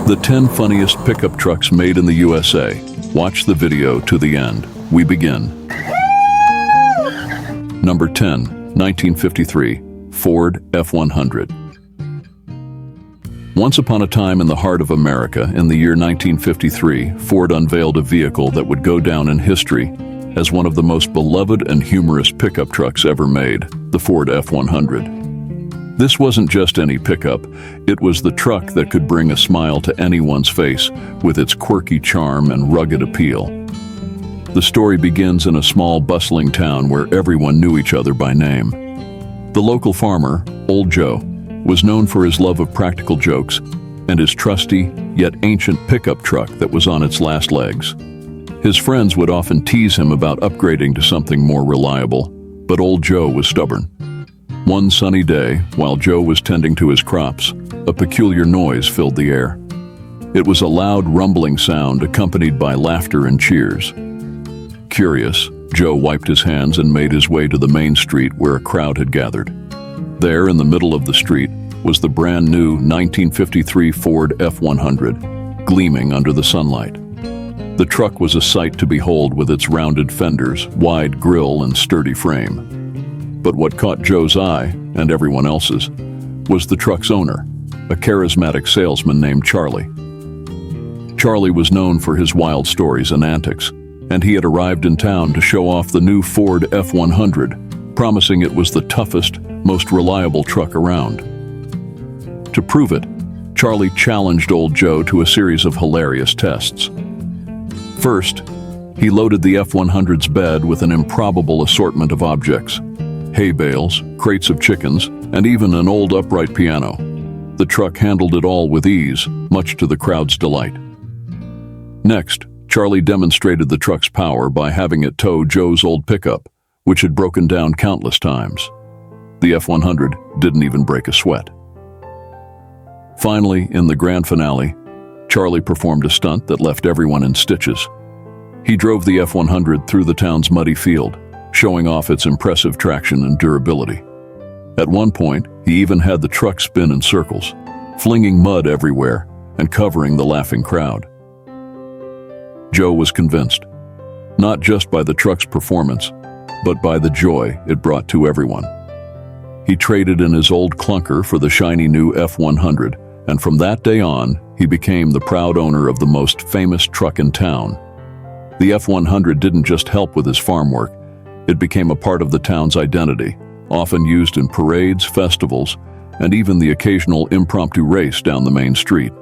The 10 funniest pickup trucks made in the USA. Watch the video to the end. We begin. Number 10, 1953, Ford F-100. Once upon a time in the heart of America, in the year 1953, Ford unveiled a vehicle that would go down in history as one of the most beloved and humorous pickup trucks ever made, the Ford F-100. This wasn't just any pickup, it was the truck that could bring a smile to anyone's face with its quirky charm and rugged appeal. The story begins in a small, bustling town where everyone knew each other by name. The local farmer, Old Joe, was known for his love of practical jokes and his trusty, yet ancient pickup truck that was on its last legs. His friends would often tease him about upgrading to something more reliable, but Old Joe was stubborn. One sunny day, while Joe was tending to his crops, a peculiar noise filled the air. It was a loud rumbling sound accompanied by laughter and cheers. Curious, Joe wiped his hands and made his way to the main street where a crowd had gathered. There, in the middle of the street, was the brand new 1953 Ford F-100, gleaming under the sunlight. The truck was a sight to behold with its rounded fenders, wide grille, and sturdy frame. But what caught Joe's eye, and everyone else's, was the truck's owner, a charismatic salesman named Charlie. Charlie was known for his wild stories and antics, and he had arrived in town to show off the new Ford F-100, promising it was the toughest, most reliable truck around. To prove it, Charlie challenged Old Joe to a series of hilarious tests. First, he loaded the F-100's bed with an improbable assortment of objects: hay bales, crates of chickens, and even an old upright piano. The truck handled it all with ease, much to the crowd's delight. Next, Charlie demonstrated the truck's power by having it tow Joe's old pickup, which had broken down countless times. The F-100 didn't even break a sweat. Finally, in the grand finale, Charlie performed a stunt that left everyone in stitches. He drove the F-100 through the town's muddy field, showing off its impressive traction and durability. At one point, he even had the truck spin in circles, flinging mud everywhere and covering the laughing crowd. Joe was convinced, not just by the truck's performance, but by the joy it brought to everyone. He traded in his old clunker for the shiny new F-100, and from that day on, he became the proud owner of the most famous truck in town. The F-100 didn't just help with his farm work, it became a part of the town's identity, often used in parades, festivals, and even the occasional impromptu race down the main street.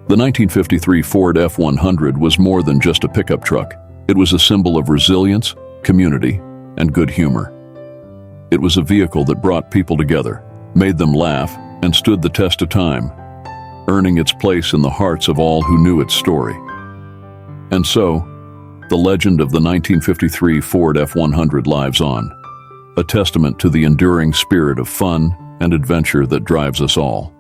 The 1953 Ford F-100 was more than just a pickup truck. It was a symbol of resilience, community, and good humor. It was a vehicle that brought people together, made them laugh, and stood the test of time, earning its place in the hearts of all who knew its story. And so, the legend of the 1953 Ford F-100 lives on, a testament to the enduring spirit of fun and adventure that drives us all.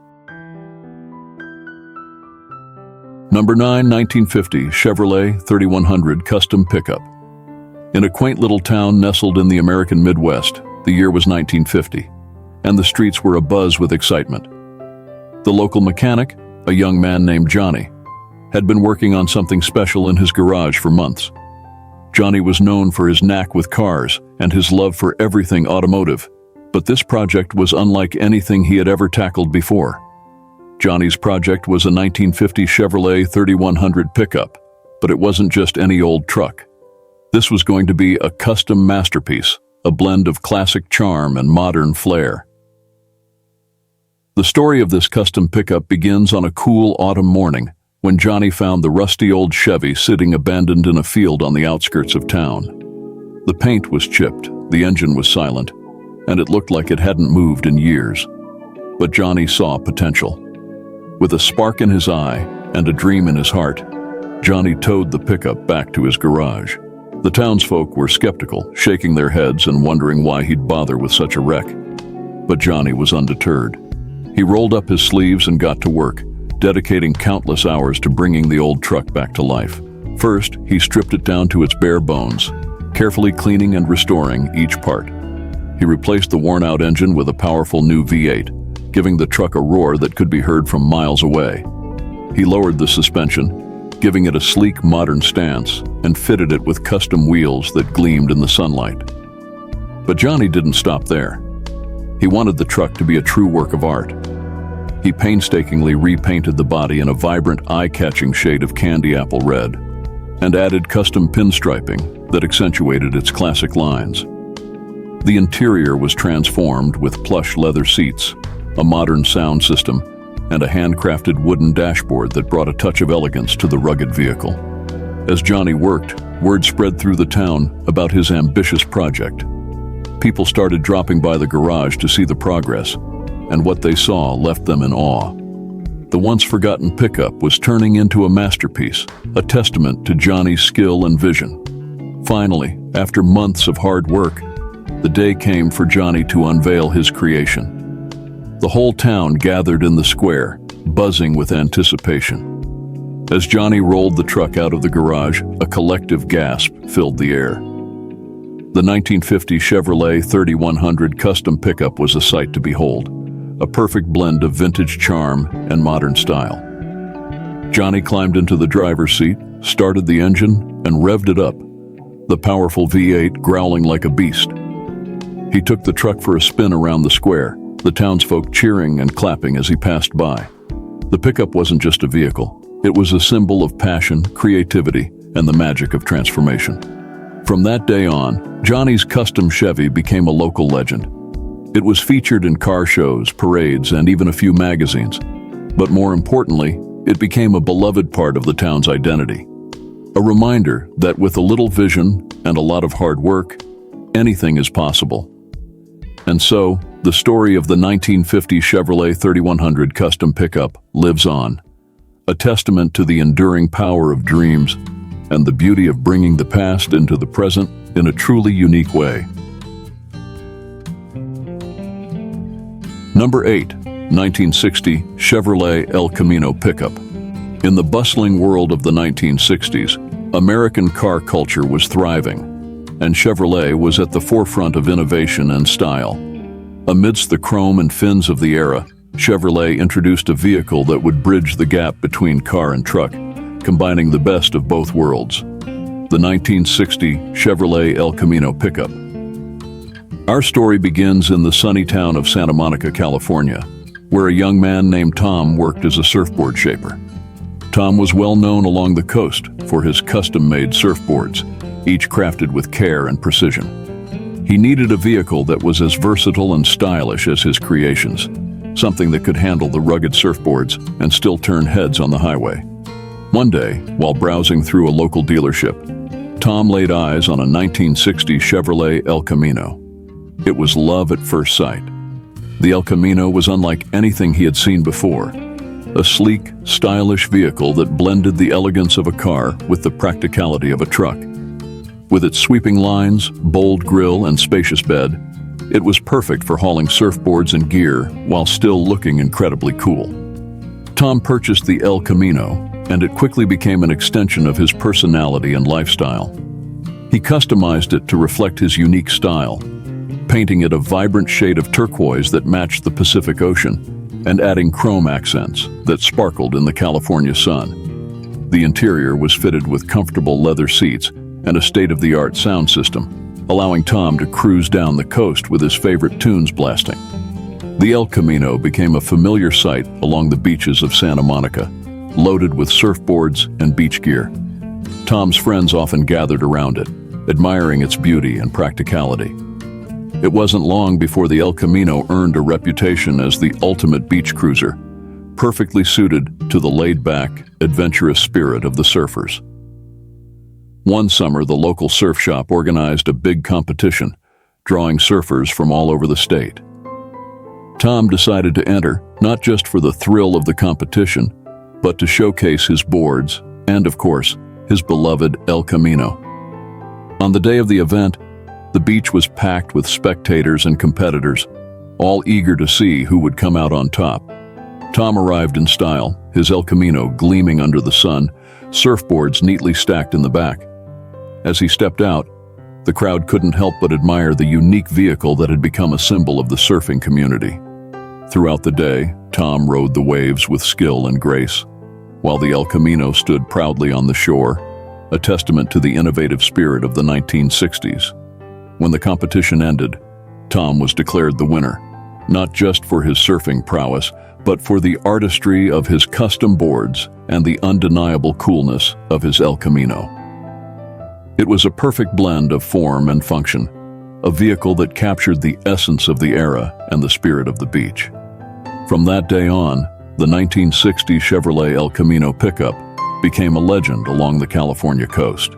Number 9, 1950 Chevrolet 3100 Custom Pickup. In a quaint little town nestled in the American Midwest, the year was 1950, and the streets were abuzz with excitement. The local mechanic, a young man named Johnny, had been working on something special in his garage for months. Johnny was known for his knack with cars and his love for everything automotive, but this project was unlike anything he had ever tackled before. Johnny's project was a 1950 Chevrolet 3100 pickup, but it wasn't just any old truck. This was going to be a custom masterpiece, a blend of classic charm and modern flair. The story of this custom pickup begins on a cool autumn morning when Johnny found the rusty old Chevy sitting abandoned in a field on the outskirts of town. The paint was chipped, the engine was silent, and it looked like it hadn't moved in years. But Johnny saw potential. With a spark in his eye and a dream in his heart, Johnny towed the pickup back to his garage. The townsfolk were skeptical, shaking their heads and wondering why he'd bother with such a wreck. But Johnny was undeterred. He rolled up his sleeves and got to work, dedicating countless hours to bringing the old truck back to life. First, he stripped it down to its bare bones, carefully cleaning and restoring each part. He replaced the worn-out engine with a powerful new V8, giving the truck a roar that could be heard from miles away. He lowered the suspension, giving it a sleek, modern stance, and fitted it with custom wheels that gleamed in the sunlight. But Johnny didn't stop there. He wanted the truck to be a true work of art. He painstakingly repainted the body in a vibrant, eye-catching shade of candy apple red, and added custom pinstriping that accentuated its classic lines. The interior was transformed with plush leather seats, a modern sound system, and a handcrafted wooden dashboard that brought a touch of elegance to the rugged vehicle. As Johnny worked, word spread through the town about his ambitious project. People started dropping by the garage to see the progress, and what they saw left them in awe. The once-forgotten pickup was turning into a masterpiece, a testament to Johnny's skill and vision. Finally, after months of hard work, the day came for Johnny to unveil his creation. The whole town gathered in the square, buzzing with anticipation. As Johnny rolled the truck out of the garage, a collective gasp filled the air. The 1950 Chevrolet 3100 custom pickup was a sight to behold, a perfect blend of vintage charm and modern style. Johnny climbed into the driver's seat, started the engine, and revved it up, the powerful V8 growling like a beast. He took the truck for a spin around the square, the townsfolk cheering and clapping as he passed by. The pickup wasn't just a vehicle. It was a symbol of passion, creativity, and the magic of transformation. From that day on, Johnny's custom Chevy became a local legend. It was featured in car shows, parades, and even a few magazines. But more importantly, it became a beloved part of the town's identity. A reminder that with a little vision and a lot of hard work, anything is possible. And so, the story of the 1950 Chevrolet 3100 custom pickup lives on, a testament to the enduring power of dreams and the beauty of bringing the past into the present in a truly unique way. Number 8, 1960 Chevrolet El Camino Pickup. In the bustling world of the 1960s, American car culture was thriving, and Chevrolet was at the forefront of innovation and style. Amidst the chrome and fins of the era, Chevrolet introduced a vehicle that would bridge the gap between car and truck, combining the best of both worlds. The 1960 Chevrolet El Camino Pickup. Our story begins in the sunny town of Santa Monica, California, where a young man named Tom worked as a surfboard shaper. Tom was well known along the coast for his custom-made surfboards, each crafted with care and precision. He needed a vehicle that was as versatile and stylish as his creations, something that could handle the rugged surfboards and still turn heads on the highway. One day, while browsing through a local dealership, Tom laid eyes on a 1960 Chevrolet El Camino. It was love at first sight. The El Camino was unlike anything he had seen before, a sleek, stylish vehicle that blended the elegance of a car with the practicality of a truck. With its sweeping lines, bold grille, and spacious bed, it was perfect for hauling surfboards and gear while still looking incredibly cool. Tom purchased the El Camino, and it quickly became an extension of his personality and lifestyle. He customized it to reflect his unique style, painting it a vibrant shade of turquoise that matched the Pacific Ocean, and adding chrome accents that sparkled in the California sun. The interior was fitted with comfortable leather seats and a state-of-the-art sound system, allowing Tom to cruise down the coast with his favorite tunes blasting. The El Camino became a familiar sight along the beaches of Santa Monica, loaded with surfboards and beach gear. Tom's friends often gathered around it, admiring its beauty and practicality. It wasn't long before the El Camino earned a reputation as the ultimate beach cruiser, perfectly suited to the laid-back, adventurous spirit of the surfers. One summer, the local surf shop organized a big competition, drawing surfers from all over the state. Tom decided to enter, not just for the thrill of the competition, but to showcase his boards and, of course, his beloved El Camino. On the day of the event, the beach was packed with spectators and competitors, all eager to see who would come out on top. Tom arrived in style, his El Camino gleaming under the sun, surfboards neatly stacked in the back. As he stepped out, the crowd couldn't help but admire the unique vehicle that had become a symbol of the surfing community. Throughout the day, Tom rode the waves with skill and grace, while the El Camino stood proudly on the shore, a testament to the innovative spirit of the 1960s. When the competition ended, Tom was declared the winner, not just for his surfing prowess, but for the artistry of his custom boards and the undeniable coolness of his El Camino. It was a perfect blend of form and function, a vehicle that captured the essence of the era and the spirit of the beach. From that day on, the 1960 Chevrolet El Camino pickup became a legend along the California coast.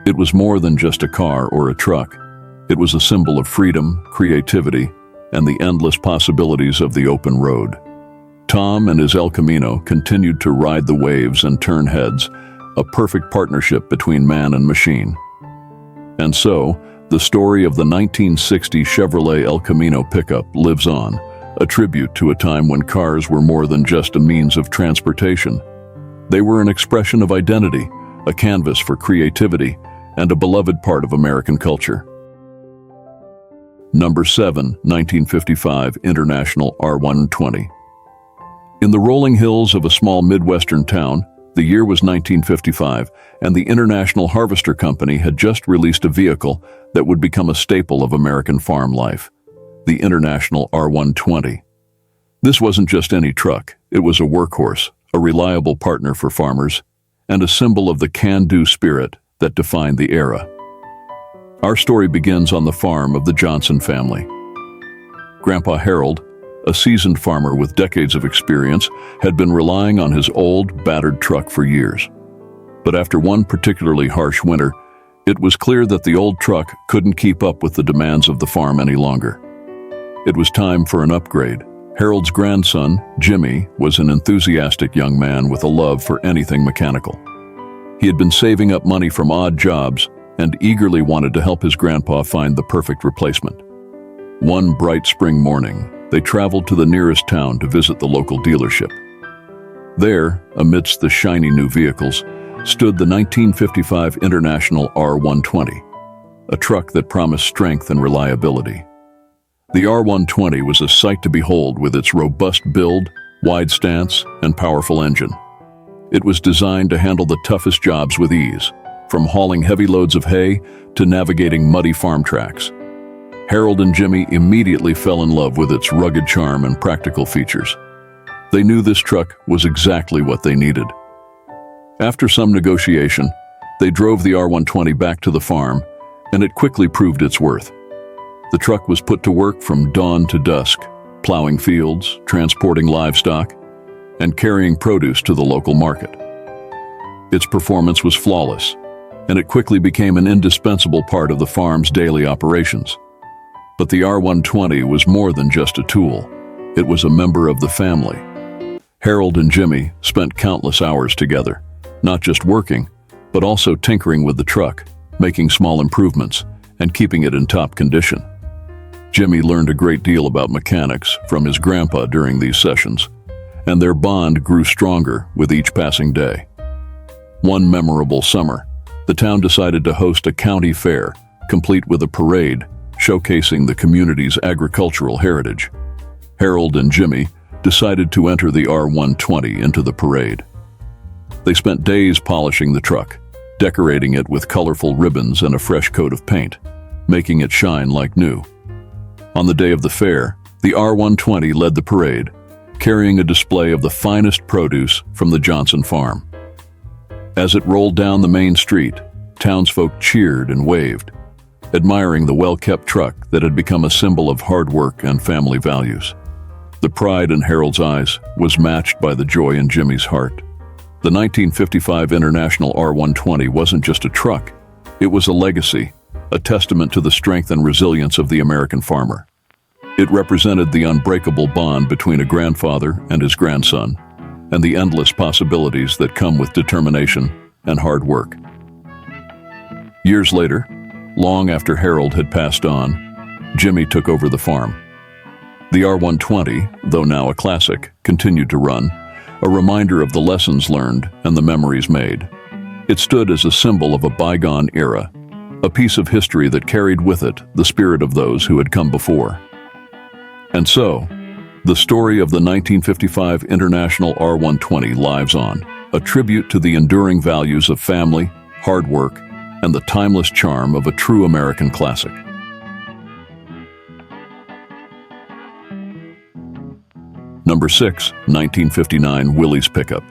It was more than just a car or a truck. It was a symbol of freedom, creativity, and the endless possibilities of the open road. Tom and his El Camino continued to ride the waves and turn heads, a perfect partnership between man and machine. And so, the story of the 1960 Chevrolet El Camino pickup lives on, a tribute to a time when cars were more than just a means of transportation. They were an expression of identity, a canvas for creativity, and a beloved part of American culture. Number 7, 1955 International R120. In the rolling hills of a small Midwestern town, the year was 1955, and the International Harvester Company had just released a vehicle that would become a staple of American farm life, the International R120. This wasn't just any truck, it was a workhorse, a reliable partner for farmers, and a symbol of the can-do spirit that defined the era. Our story begins on the farm of the Johnson family. Grandpa Harold, a seasoned farmer with decades of experience, had been relying on his old, battered truck for years. But after one particularly harsh winter, it was clear that the old truck couldn't keep up with the demands of the farm any longer. It was time for an upgrade. Harold's grandson, Jimmy, was an enthusiastic young man with a love for anything mechanical. He had been saving up money from odd jobs and eagerly wanted to help his grandpa find the perfect replacement. One bright spring morning, they traveled to the nearest town to visit the local dealership. There, amidst the shiny new vehicles, stood the 1955 International R120, a truck that promised strength and reliability. The R120 was a sight to behold with its robust build, wide stance, and powerful engine. It was designed to handle the toughest jobs with ease, from hauling heavy loads of hay to navigating muddy farm tracks. Harold and Jimmy immediately fell in love with its rugged charm and practical features. They knew this truck was exactly what they needed. After some negotiation, they drove the R120 back to the farm, and it quickly proved its worth. The truck was put to work from dawn to dusk, plowing fields, transporting livestock, and carrying produce to the local market. Its performance was flawless, and it quickly became an indispensable part of the farm's daily operations. But the R120 was more than just a tool. It was a member of the family. Harold and Jimmy spent countless hours together, not just working, but also tinkering with the truck, making small improvements, and keeping it in top condition. Jimmy learned a great deal about mechanics from his grandpa during these sessions, and their bond grew stronger with each passing day. One memorable summer, the town decided to host a county fair, complete with a parade showcasing the community's agricultural heritage. Harold and Jimmy decided to enter the R120 into the parade. They spent days polishing the truck, decorating it with colorful ribbons and a fresh coat of paint, making it shine like new. On the day of the fair, the R120 led the parade, carrying a display of the finest produce from the Johnson farm. As it rolled down the main street, townsfolk cheered and waved, admiring the well-kept truck that had become a symbol of hard work and family values. The pride in Harold's eyes was matched by the joy in Jimmy's heart. The 1955 International R120 wasn't just a truck, it was a legacy, a testament to the strength and resilience of the American farmer. It represented the unbreakable bond between a grandfather and his grandson, and the endless possibilities that come with determination and hard work. Years later, long after Harold had passed on, Jimmy took over the farm. The R120, though now a classic, continued to run, a reminder of the lessons learned and the memories made. It stood as a symbol of a bygone era, a piece of history that carried with it the spirit of those who had come before. And so, the story of the 1955 International R120 lives on, a tribute to the enduring values of family, hard work, and the timeless charm of a true American classic. Number 6, 1959 Willys Pickup.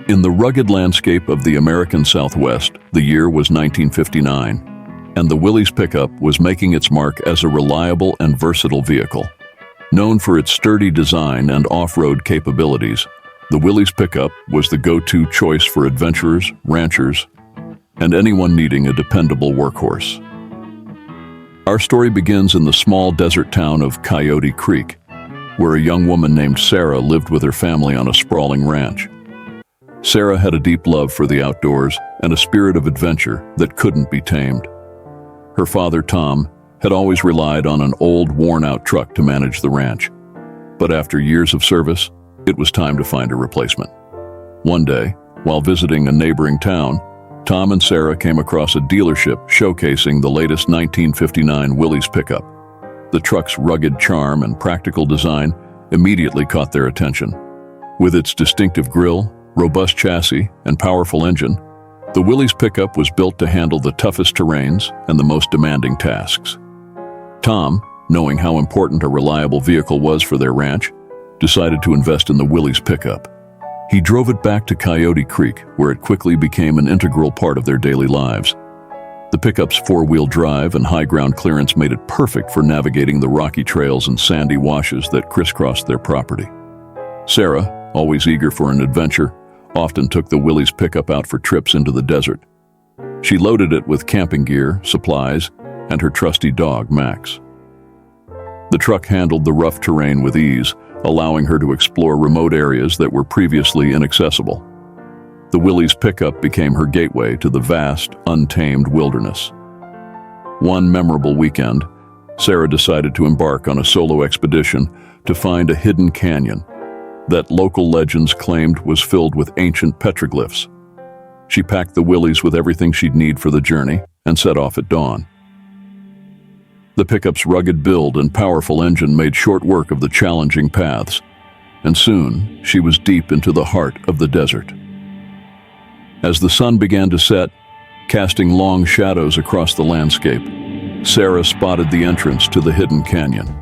In the rugged landscape of the American Southwest, the year was 1959, and the Willys Pickup was making its mark as a reliable and versatile vehicle. Known for its sturdy design and off-road capabilities, the Willys Pickup was the go-to choice for adventurers, ranchers, and anyone needing a dependable workhorse. Our story begins in the small desert town of Coyote Creek, where a young woman named Sarah lived with her family on a sprawling ranch. Sarah had a deep love for the outdoors and a spirit of adventure that couldn't be tamed. Her father, Tom, had always relied on an old, worn-out truck to manage the ranch. But after years of service, it was time to find a replacement. One day, while visiting a neighboring town, Tom and Sarah came across a dealership showcasing the latest 1959 Willys Pickup. The truck's rugged charm and practical design immediately caught their attention. With its distinctive grille, robust chassis, and powerful engine, the Willys Pickup was built to handle the toughest terrains and the most demanding tasks. Tom, knowing how important a reliable vehicle was for their ranch, decided to invest in the Willys Pickup. He drove it back to Coyote Creek, where it quickly became an integral part of their daily lives. The pickup's four-wheel drive and high ground clearance made it perfect for navigating the rocky trails and sandy washes that crisscrossed their property. Sarah, always eager for an adventure, often took the Willys Pickup out for trips into the desert. She loaded it with camping gear, supplies, and her trusty dog, Max. The truck handled the rough terrain with ease, allowing her to explore remote areas that were previously inaccessible. The Willys Pickup became her gateway to the vast, untamed wilderness. One memorable weekend, Sarah decided to embark on a solo expedition to find a hidden canyon that local legends claimed was filled with ancient petroglyphs. She packed the Willys with everything she'd need for the journey and set off at dawn. The pickup's rugged build and powerful engine made short work of the challenging paths, and soon she was deep into the heart of the desert. As the sun began to set, casting long shadows across the landscape, Sarah spotted the entrance to the hidden canyon.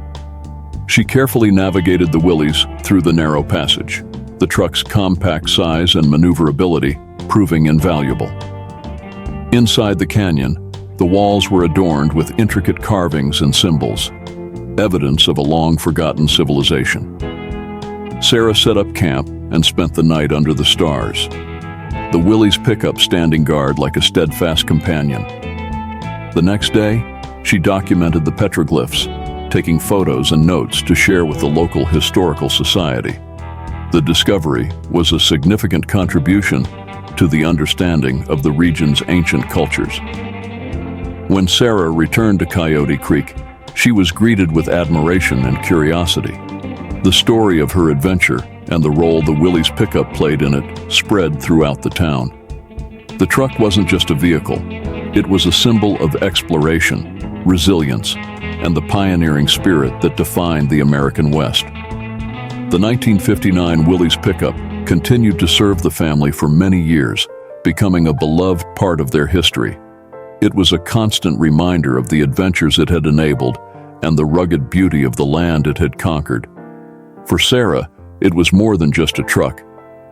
She carefully navigated the Willys through the narrow passage, the truck's compact size and maneuverability proving invaluable. Inside the canyon, the walls were adorned with intricate carvings and symbols, evidence of a long-forgotten civilization. Sarah set up camp and spent the night under the stars, the Willys Pickup standing guard like a steadfast companion. The next day, she documented the petroglyphs, taking photos and notes to share with the local historical society. The discovery was a significant contribution to the understanding of the region's ancient cultures. When Sarah returned to Coyote Creek, she was greeted with admiration and curiosity. The story of her adventure and the role the Willys Pickup played in it spread throughout the town. The truck wasn't just a vehicle. It was a symbol of exploration, resilience, and the pioneering spirit that defined the American West. The 1959 Willys Pickup continued to serve the family for many years, becoming a beloved part of their history. It was a constant reminder of the adventures it had enabled and the rugged beauty of the land it had conquered. For Sarah, it was more than just a truck.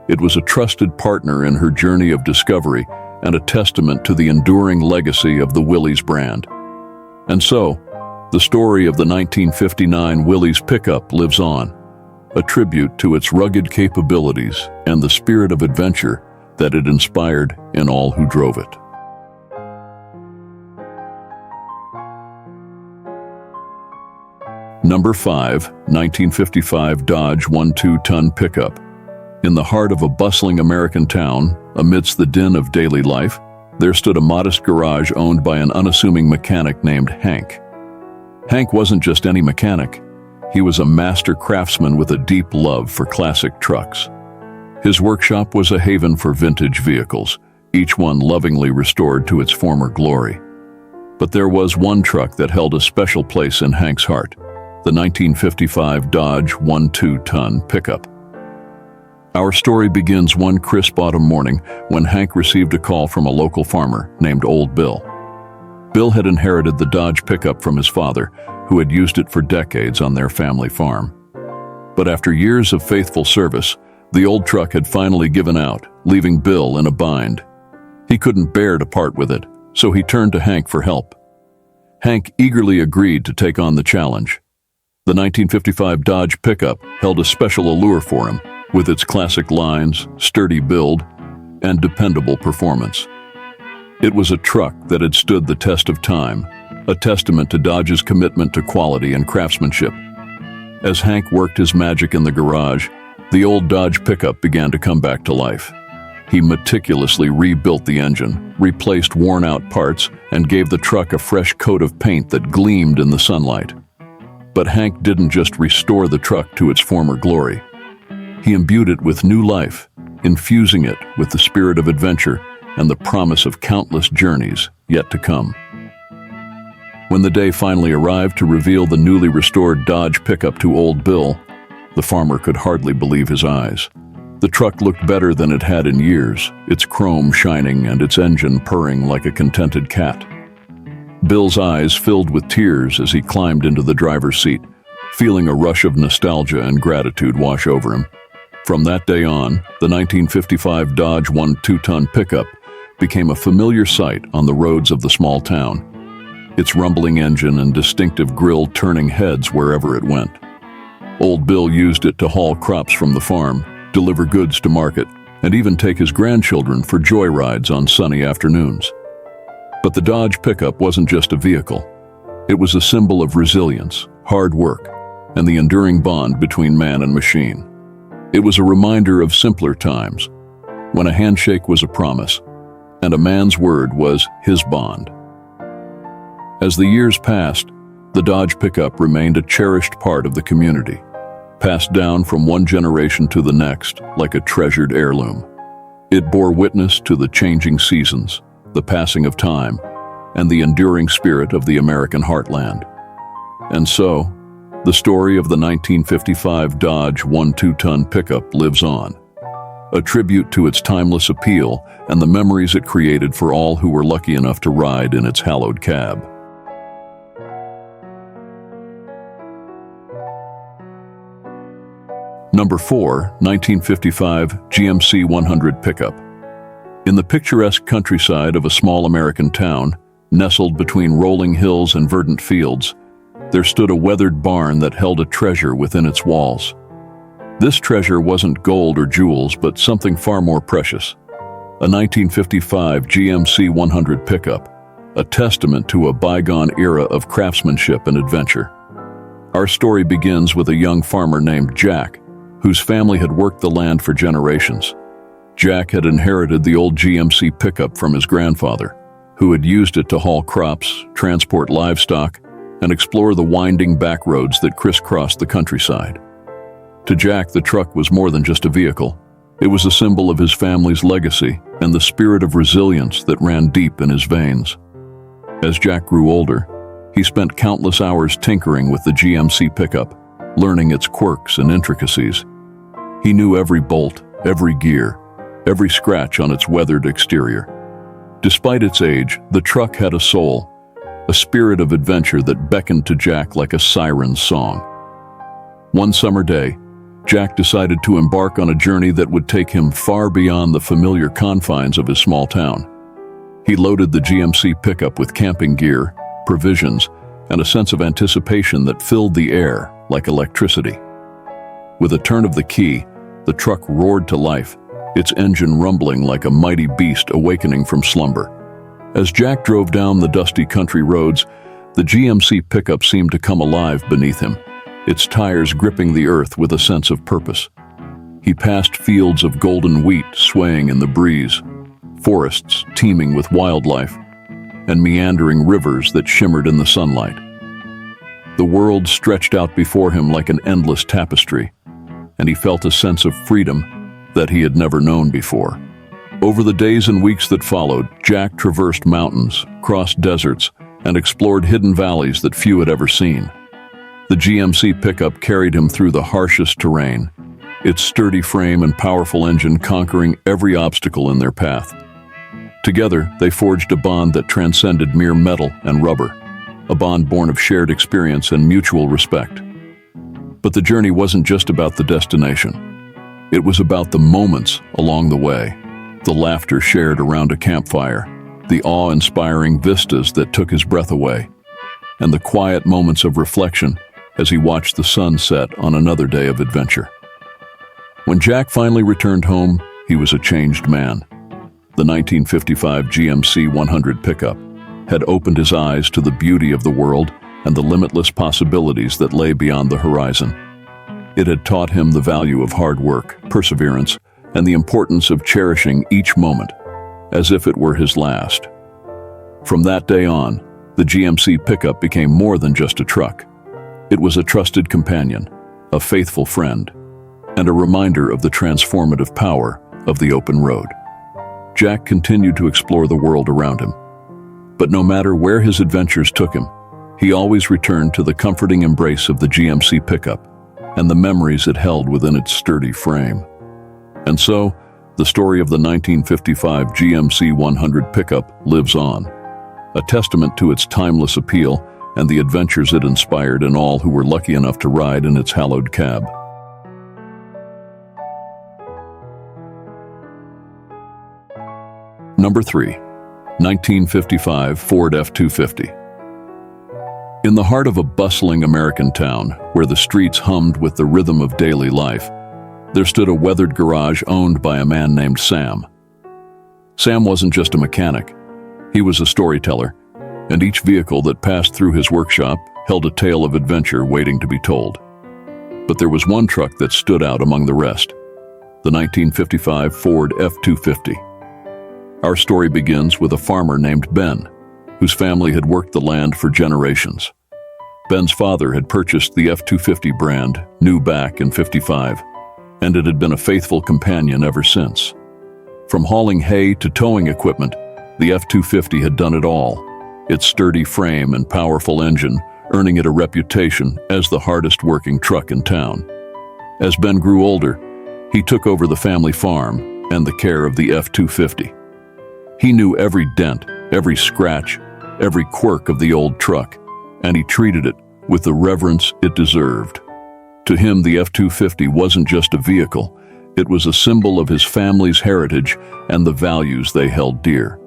It was a trusted partner in her journey of discovery and a testament to the enduring legacy of the Willys brand. And so, the story of the 1959 Willys Pickup lives on, a tribute to its rugged capabilities and the spirit of adventure that it inspired in all who drove it. Number 5, 1955 Dodge 1.2-ton Pickup. In the heart of a bustling American town, amidst the din of daily life, there stood a modest garage owned by an unassuming mechanic named Hank. Hank wasn't just any mechanic. He was a master craftsman with a deep love for classic trucks. His workshop was a haven for vintage vehicles, each one lovingly restored to its former glory. But there was one truck that held a special place in Hank's heart, the 1955 Dodge 1.2-ton Pickup. Our story begins one crisp autumn morning when Hank received a call from a local farmer named Old Bill. Bill had inherited the Dodge pickup from his father, who had used it for decades on their family farm. But after years of faithful service, the old truck had finally given out, leaving Bill in a bind. He couldn't bear to part with it, so he turned to Hank for help. Hank eagerly agreed to take on the challenge. The 1955 Dodge pickup held a special allure for him, with its classic lines, sturdy build, and dependable performance. It was a truck that had stood the test of time, a testament to Dodge's commitment to quality and craftsmanship. As Hank worked his magic in the garage, the old Dodge pickup began to come back to life. He meticulously rebuilt the engine, replaced worn-out parts, and gave the truck a fresh coat of paint that gleamed in the sunlight. But Hank didn't just restore the truck to its former glory. He imbued it with new life, infusing it with the spirit of adventure and the promise of countless journeys yet to come. When the day finally arrived to reveal the newly restored Dodge pickup to Old Bill, the farmer could hardly believe his eyes. The truck looked better than it had in years, its chrome shining and its engine purring like a contented cat. Bill's eyes filled with tears as he climbed into the driver's seat, feeling a rush of nostalgia and gratitude wash over him. From that day on, the 1955 Dodge 2-ton pickup became a familiar sight on the roads of the small town, its rumbling engine and distinctive grille turning heads wherever it went. Old Bill used it to haul crops from the farm, deliver goods to market, and even take his grandchildren for joyrides on sunny afternoons. But the Dodge pickup wasn't just a vehicle. It was a symbol of resilience, hard work, and the enduring bond between man and machine. It was a reminder of simpler times, when a handshake was a promise, and a man's word was his bond. As the years passed, the Dodge pickup remained a cherished part of the community, passed down from one generation to the next like a treasured heirloom. It bore witness to the changing seasons, the passing of time, and the enduring spirit of the American heartland. And so, the story of the 1955 Dodge 2-ton pickup lives on, a tribute to its timeless appeal and the memories it created for all who were lucky enough to ride in its hallowed cab. Number 4, 1955 GMC 100 Pickup. In the picturesque countryside of a small American town, nestled between rolling hills and verdant fields, there stood a weathered barn that held a treasure within its walls. This treasure wasn't gold or jewels, but something far more precious. A 1955 GMC 100 Pickup, a testament to a bygone era of craftsmanship and adventure. Our story begins with a young farmer named Jack, whose family had worked the land for generations. Jack had inherited the old GMC pickup from his grandfather, who had used it to haul crops, transport livestock, and explore the winding back roads that crisscrossed the countryside. To Jack, the truck was more than just a vehicle. It was a symbol of his family's legacy and the spirit of resilience that ran deep in his veins. As Jack grew older, he spent countless hours tinkering with the GMC pickup, learning its quirks and intricacies. He knew every bolt, every gear, every scratch on its weathered exterior. Despite its age, the truck had a soul, a spirit of adventure that beckoned to Jack like a siren's song. One summer day, Jack decided to embark on a journey that would take him far beyond the familiar confines of his small town. He loaded the GMC pickup with camping gear, provisions, and a sense of anticipation that filled the air like electricity. With a turn of the key, the truck roared to life, its engine rumbling like a mighty beast awakening from slumber. As Jack drove down the dusty country roads, the GMC pickup seemed to come alive beneath him, its tires gripping the earth with a sense of purpose. He passed fields of golden wheat swaying in the breeze, forests teeming with wildlife, and meandering rivers that shimmered in the sunlight. The world stretched out before him like an endless tapestry, and he felt a sense of freedom that he had never known before. Over the days and weeks that followed, Jack traversed mountains, crossed deserts, and explored hidden valleys that few had ever seen. The GMC pickup carried him through the harshest terrain, its sturdy frame and powerful engine conquering every obstacle in their path. Together, they forged a bond that transcended mere metal and rubber, a bond born of shared experience and mutual respect. But the journey wasn't just about the destination. It was about the moments along the way, the laughter shared around a campfire, the awe-inspiring vistas that took his breath away, and the quiet moments of reflection as he watched the sun set on another day of adventure. When Jack finally returned home, he was a changed man. The 1955 GMC 100 Pickup had opened his eyes to the beauty of the world and the limitless possibilities that lay beyond the horizon. It had taught him the value of hard work, perseverance, and the importance of cherishing each moment, as if it were his last. From that day on, the GMC Pickup became more than just a truck. It was a trusted companion, a faithful friend, and a reminder of the transformative power of the open road. Jack continued to explore the world around him. But no matter where his adventures took him, he always returned to the comforting embrace of the GMC Pickup and the memories it held within its sturdy frame. And so, the story of the 1955 GMC 100 Pickup lives on, a testament to its timeless appeal and the adventures it inspired in all who were lucky enough to ride in its hallowed cab. Number 3. 1955 Ford F-250. In the heart of a bustling American town, where the streets hummed with the rhythm of daily life, there stood a weathered garage owned by a man named Sam. Sam wasn't just a mechanic. He was a storyteller, and each vehicle that passed through his workshop held a tale of adventure waiting to be told. But there was one truck that stood out among the rest, the 1955 Ford F-250. Our story begins with a farmer named Ben, whose family had worked the land for generations. Ben's father had purchased the F-250 brand, new back in '55, and it had been a faithful companion ever since. From hauling hay to towing equipment, the F-250 had done it all, its sturdy frame and powerful engine earning it a reputation as the hardest-working truck in town. As Ben grew older, he took over the family farm and the care of the F-250. He knew every dent, every scratch, every quirk of the old truck, and he treated it with the reverence it deserved. To him, the F-250 wasn't just a vehicle, it was a symbol of his family's heritage and the values they held dear.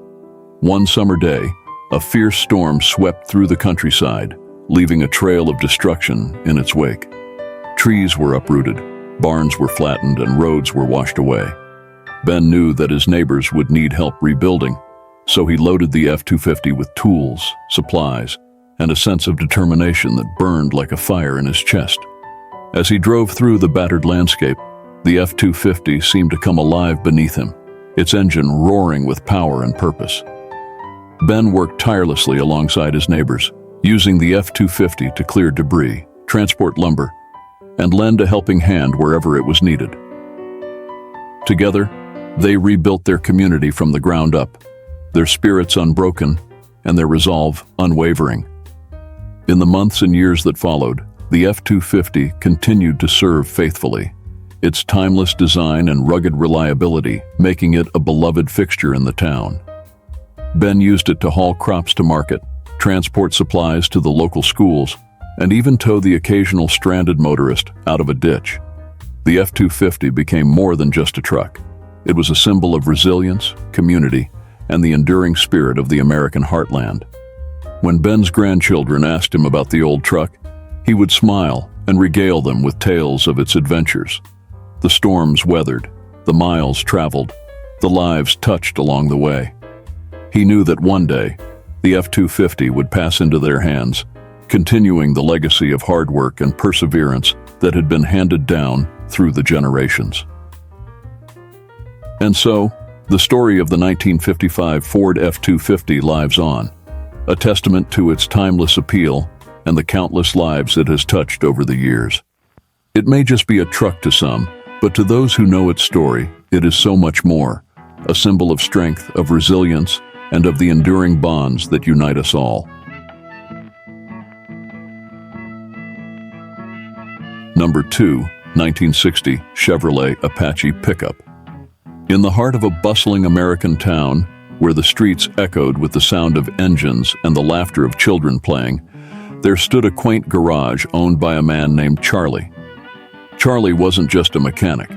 One summer day, a fierce storm swept through the countryside, leaving a trail of destruction in its wake. Trees were uprooted, barns were flattened, and roads were washed away. Ben knew that his neighbors would need help rebuilding, so he loaded the F-250 with tools, supplies, and a sense of determination that burned like a fire in his chest. As he drove through the battered landscape, the F-250 seemed to come alive beneath him, its engine roaring with power and purpose. Ben worked tirelessly alongside his neighbors, using the F-250 to clear debris, transport lumber, and lend a helping hand wherever it was needed. Together, they rebuilt their community from the ground up, their spirits unbroken and their resolve unwavering. In the months and years that followed, the F-250 continued to serve faithfully, its timeless design and rugged reliability making it a beloved fixture in the town. Ben used it to haul crops to market, transport supplies to the local schools, and even tow the occasional stranded motorist out of a ditch. The F-250 became more than just a truck. It was a symbol of resilience, community, and the enduring spirit of the American heartland. When Ben's grandchildren asked him about the old truck, he would smile and regale them with tales of its adventures. The storms weathered, the miles traveled, the lives touched along the way. He knew that one day, the F-250 would pass into their hands, continuing the legacy of hard work and perseverance that had been handed down through the generations. And so, the story of the 1955 Ford F-250 lives on, a testament to its timeless appeal and the countless lives it has touched over the years. It may just be a truck to some, but to those who know its story, it is so much more, a symbol of strength, of resilience, and of the enduring bonds that unite us all. Number 2, 1960 Chevrolet Apache Pickup. In the heart of a bustling American town, where the streets echoed with the sound of engines and the laughter of children playing, there stood a quaint garage owned by a man named Charlie. Charlie wasn't just a mechanic.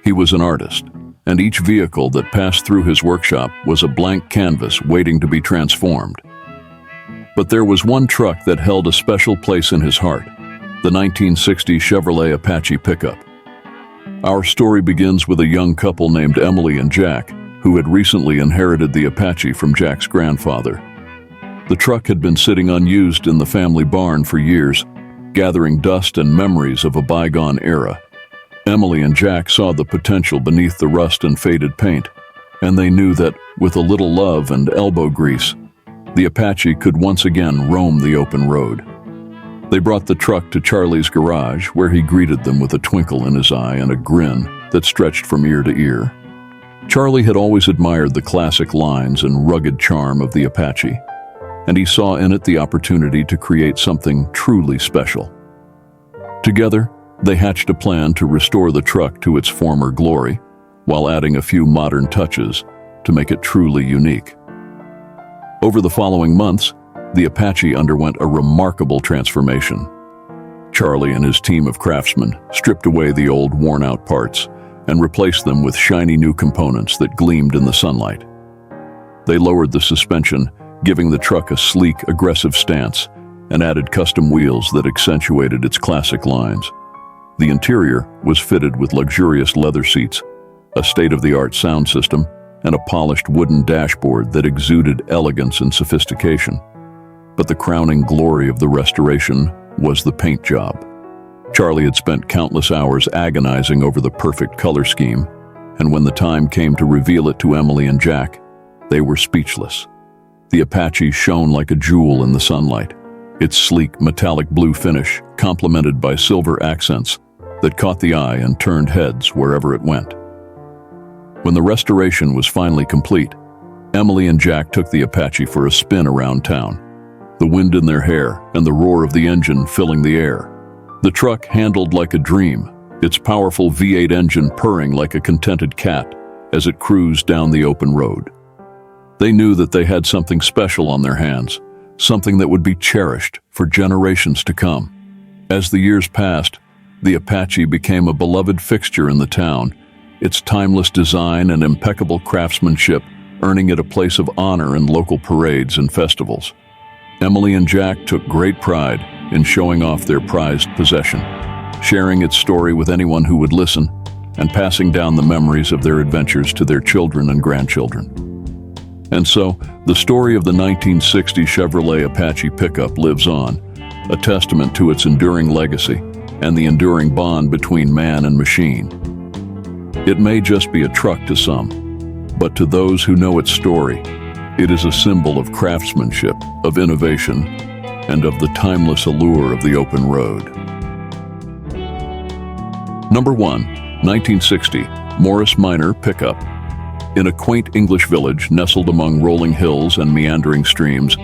He was an artist, and each vehicle that passed through his workshop was a blank canvas waiting to be transformed. But there was one truck that held a special place in his heart, the 1960 Chevrolet Apache Pickup. Our story begins with a young couple named Emily and Jack, who had recently inherited the Apache from Jack's grandfather. The truck had been sitting unused in the family barn for years, gathering dust and memories of a bygone era. Emily and Jack saw the potential beneath the rust and faded paint, and they knew that, with a little love and elbow grease, the Apache could once again roam the open road. They brought the truck to Charlie's garage, where he greeted them with a twinkle in his eye and a grin that stretched from ear to ear. Charlie had always admired the classic lines and rugged charm of the Apache, and he saw in it the opportunity to create something truly special. Together, they hatched a plan to restore the truck to its former glory, while adding a few modern touches to make it truly unique. Over the following months, the Apache underwent a remarkable transformation. Charlie and his team of craftsmen stripped away the old worn-out parts and replaced them with shiny new components that gleamed in the sunlight. They lowered the suspension, giving the truck a sleek, aggressive stance, and added custom wheels that accentuated its classic lines. The interior was fitted with luxurious leather seats, a state-of-the-art sound system, and a polished wooden dashboard that exuded elegance and sophistication. But the crowning glory of the restoration was the paint job. Charlie had spent countless hours agonizing over the perfect color scheme, and when the time came to reveal it to Emily and Jack, they were speechless. The Apache shone like a jewel in the sunlight, its sleek metallic blue finish complemented by silver accents that caught the eye and turned heads wherever it went. When the restoration was finally complete, Emily and Jack took the Apache for a spin around town, the wind in their hair and the roar of the engine filling the air. The truck handled like a dream, its powerful V8 engine purring like a contented cat as it cruised down the open road. They knew that they had something special on their hands, something that would be cherished for generations to come. As the years passed, the Apache became a beloved fixture in the town, its timeless design and impeccable craftsmanship earning it a place of honor in local parades and festivals. Emily and Jack took great pride in showing off their prized possession, sharing its story with anyone who would listen, and passing down the memories of their adventures to their children and grandchildren. And so, the story of the 1960 Chevrolet Apache Pickup lives on, a testament to its enduring legacy and the enduring bond between man and machine. It may just be a truck to some, but to those who know its story, it is a symbol of craftsmanship, of innovation, and of the timeless allure of the open road. Number 1, 1960 Morris Minor Pickup. In a quaint English village nestled among rolling hills and meandering streams,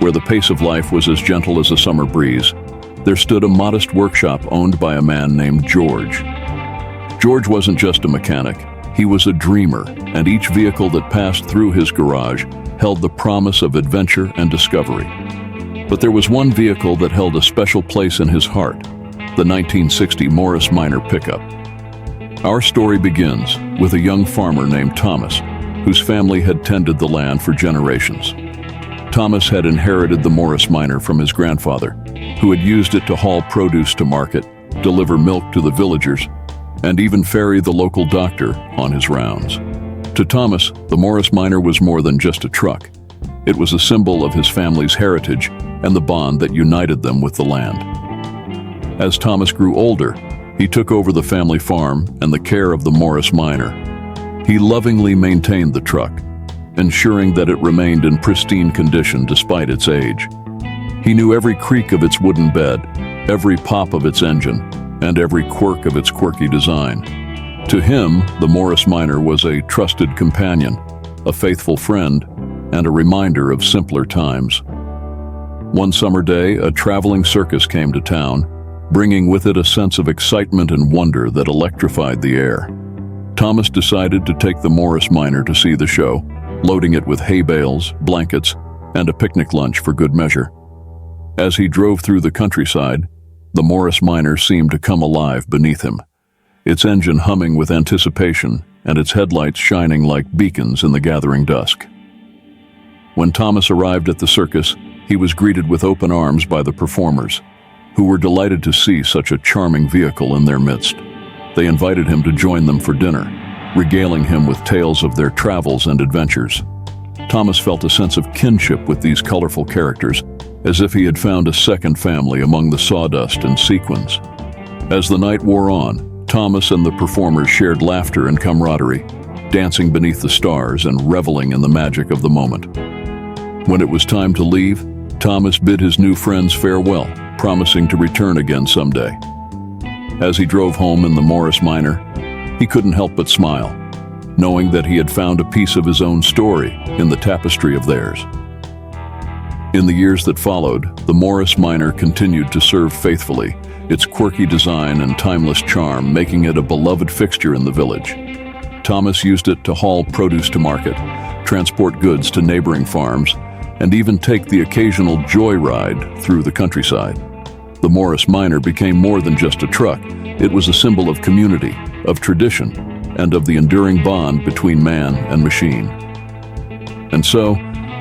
where the pace of life was as gentle as a summer breeze, there stood a modest workshop owned by a man named George. George wasn't just a mechanic, he was a dreamer, and each vehicle that passed through his garage held the promise of adventure and discovery. But there was one vehicle that held a special place in his heart, the 1960 Morris Minor Pickup. Our story begins with a young farmer named Thomas, whose family had tended the land for generations. Thomas had inherited the Morris Minor from his grandfather, who had used it to haul produce to market, deliver milk to the villagers, and even ferry the local doctor on his rounds. To Thomas, the Morris Minor was more than just a truck. It was a symbol of his family's heritage and the bond that united them with the land. As Thomas grew older, he took over the family farm and the care of the Morris Minor. He lovingly maintained the truck, ensuring that it remained in pristine condition despite its age. He knew every creak of its wooden bed, every pop of its engine, and every quirk of its quirky design. To him, the Morris Minor was a trusted companion, a faithful friend, and a reminder of simpler times. One summer day, a traveling circus came to town, bringing with it a sense of excitement and wonder that electrified the air. Thomas decided to take the Morris Minor to see the show, loading it with hay bales, blankets, and a picnic lunch for good measure. As he drove through the countryside, the Morris Minor seemed to come alive beneath him, its engine humming with anticipation and its headlights shining like beacons in the gathering dusk. When Thomas arrived at the circus, he was greeted with open arms by the performers, who were delighted to see such a charming vehicle in their midst. They invited him to join them for dinner, regaling him with tales of their travels and adventures. Thomas felt a sense of kinship with these colorful characters, as if he had found a second family among the sawdust and sequins. As the night wore on, Thomas and the performers shared laughter and camaraderie, dancing beneath the stars and reveling in the magic of the moment. When it was time to leave, Thomas bid his new friends farewell, promising to return again someday. As he drove home in the Morris Minor, he couldn't help but smile, knowing that he had found a piece of his own story in the tapestry of theirs. In the years that followed, the Morris Minor continued to serve faithfully, its quirky design and timeless charm making it a beloved fixture in the village. Thomas used it to haul produce to market, transport goods to neighboring farms, and even take the occasional joyride through the countryside. The Morris Minor became more than just a truck. It was a symbol of community, of tradition, and of the enduring bond between man and machine. And so,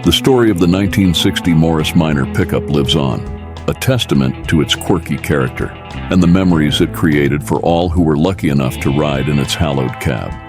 the story of the 1960 Morris Minor pickup lives on, a testament to its quirky character and the memories it created for all who were lucky enough to ride in its hallowed cab.